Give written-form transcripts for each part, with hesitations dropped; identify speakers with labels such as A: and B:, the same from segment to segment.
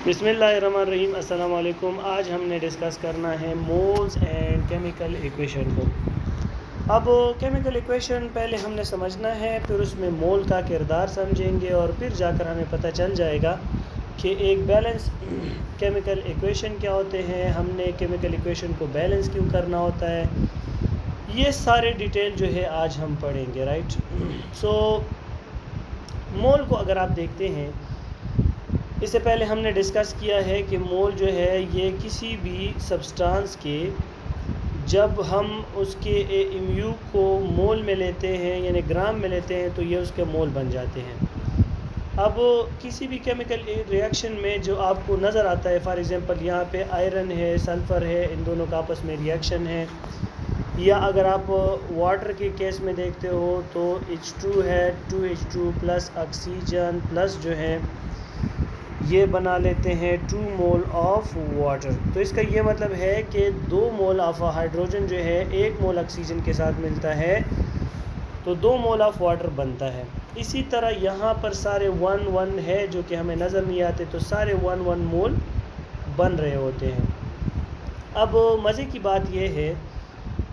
A: بسم اللہ الرحمن الرحیم۔ السلام علیکم۔ آج ہم نے ڈسکس کرنا ہے مولز اینڈ کیمیکل ایکویشن کو۔ اب کیمیکل ایکویشن پہلے ہم نے سمجھنا ہے، پھر اس میں مول کا کردار سمجھیں گے اور پھر جا کر ہمیں پتہ چل جائے گا کہ ایک بیلنس کیمیکل ایکویشن کیا ہوتے ہیں، ہم نے کیمیکل ایکویشن کو بیلنس کیوں کرنا ہوتا ہے، یہ سارے ڈیٹیل جو ہے آج ہم پڑھیں گے، رائٹ۔ مول کو اگر آپ دیکھتے ہیں، اس سے پہلے ہم نے ڈسکس کیا ہے کہ مول جو ہے یہ کسی بھی سبسٹانس کے جب ہم اس کے MU کو مول میں لیتے ہیں یعنی گرام میں لیتے ہیں تو یہ اس کے مول بن جاتے ہیں۔ اب کسی بھی کیمیکل ریاکشن میں جو آپ کو نظر آتا ہے، فار ایگزامپل یہاں پہ آئرن ہے، سلفر ہے، ان دونوں کا آپس میں ریاکشن ہے، یا اگر آپ واٹر کے کیس میں دیکھتے ہو تو H2 ہے، 2H2 پلس آکسیجن پلس جو ہے یہ بنا لیتے ہیں 2 مول آف واٹر۔ تو اس کا یہ مطلب ہے کہ 2 مول آف ہائیڈروجن جو ہے 1 مول آکسیجن کے ساتھ ملتا ہے تو 2 مول آف واٹر بنتا ہے۔ اسی طرح یہاں پر سارے 1 ہے جو کہ ہمیں نظر نہیں آتے، تو سارے 1 مول بن رہے ہوتے ہیں۔ اب مزے کی بات یہ ہے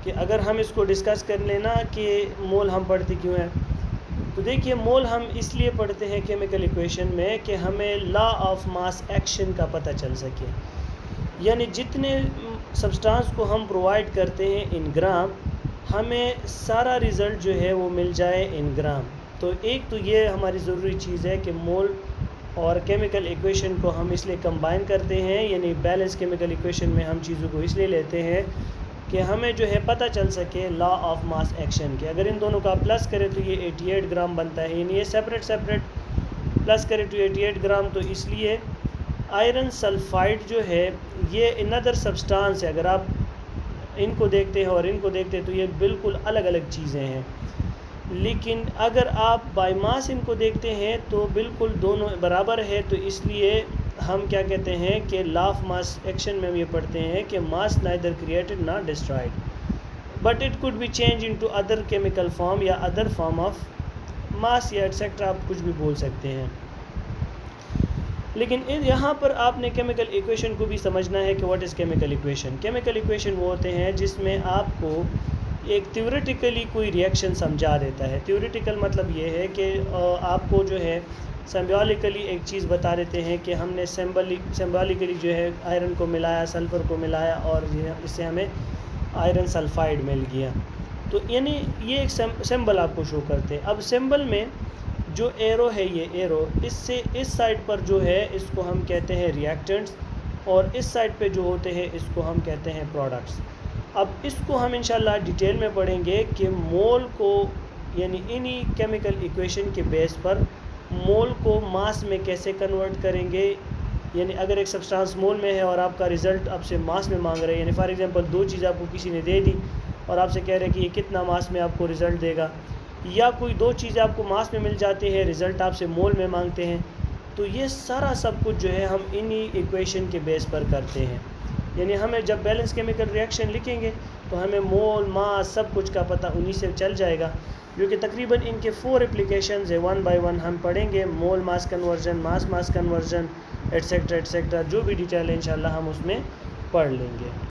A: کہ اگر ہم اس کو ڈسکس کر لینا کہ مول ہم پڑھتے کیوں ہیں، تو دیکھیے مول ہم اس لیے پڑھتے ہیں کیمیکل ایکویشن میں کہ ہمیں لا آف ماس ایکشن کا پتہ چل سکے، یعنی جتنے سبسٹانس کو ہم پرووائڈ کرتے ہیں ان گرام، ہمیں سارا رزلٹ جو ہے وہ مل جائے ان گرام۔ تو ایک تو یہ ہماری ضروری چیز ہے کہ مول اور کیمیکل ایکویشن کو ہم اس لیے کمبائن کرتے ہیں، یعنی بیلنس کیمیکل ایکویشن میں ہم چیزوں کو اس لیے لیتے ہیں کہ ہمیں جو ہے پتہ چل سکے لا آف ماس ایکشن کے۔ اگر ان دونوں کا پلس کرے تو یہ 88 گرام بنتا ہے، یعنی یہ سیپریٹ پلس کرے تو 88 گرام، تو اس لیے آئرن سلفائڈ جو ہے یہ اندر سبسٹانس ہے، اگر آپ ان کو دیکھتے ہیں اور ان کو دیکھتے ہیں تو یہ بالکل الگ الگ چیزیں ہیں، لیکن اگر آپ بائی ماس ان کو دیکھتے ہیں تو بالکل دونوں برابر ہے۔ تو اس لیے ہم کیا کہتے ہیں کہ لا آف ماس ایکشن میں ہم یہ پڑھتے ہیں کہ mass neither created not destroyed but it could be change into other chemical form یا ادر فارم آف ماس یا ایٹسیکٹرا، آپ کچھ بھی بول سکتے ہیں۔ لیکن یہاں پر آپ نے کیمیکل ایکویشن کو بھی سمجھنا ہے کہ what is chemical equation. Chemical equation وہ ہوتے ہیں جس میں آپ کو ایک تھیوریٹیکلی کوئی ریئیکشن سمجھا دیتا ہے۔ تھیوریٹیکل مطلب یہ ہے کہ آپ کو جو ہے سمبولیکلی ایک چیز بتا دیتے ہیں کہ ہم نے سمبولیکلی جو ہے آئرن کو ملایا، سلفر کو ملایا اور اس سے ہمیں آئرن سلفائڈ مل گیا، تو یعنی یہ ایک سمبل آپ کو شو کرتے ہیں۔ اب سمبل میں جو ایرو ہے، یہ ایرو اس سے اس سائڈ پر جو ہے اس کو ہم کہتے ہیں ریئیکٹنٹس، اور اس سائڈ پہ جو ہوتے ہیں اس کو ہم کہتے ہیں پروڈکٹس۔ اب اس کو ہم انشاءاللہ ڈیٹیل میں پڑھیں گے کہ مول کو یعنی انہی کیمیکل ایکویشن کے بیس پر مول کو ماس میں کیسے کنورٹ کریں گے، یعنی اگر ایک سبسٹانس مول میں ہے اور آپ کا رزلٹ آپ سے ماس میں مانگ رہے ہیں، یعنی فار ایگزامپل 2 چیز آپ کو کسی نے دے دی اور آپ سے کہہ رہے ہیں کہ یہ کتنا ماس میں آپ کو رزلٹ دے گا، یا کوئی 2 چیزیں آپ کو ماس میں مل جاتی ہے، رزلٹ آپ سے مول میں مانگتے ہیں، تو یہ سارا سب کچھ جو ہے ہم انہی ایکویشن کے بیس پر کرتے ہیں۔ یعنی ہمیں جب بیلنس کیمیکل ریئیکشن لکھیں گے تو ہمیں مول ماس سب کچھ کا پتہ انہی سے چل جائے گا، جو کہ تقریباً ان کے 4 اپلیکیشنز ہیں، 1 بائی 1 ہم پڑھیں گے، مول ماس کنورژن، ماس کنورژن، ایٹسیکٹرا جو بھی ڈیٹیل ہے انشاءاللہ ہم اس میں پڑھ لیں گے۔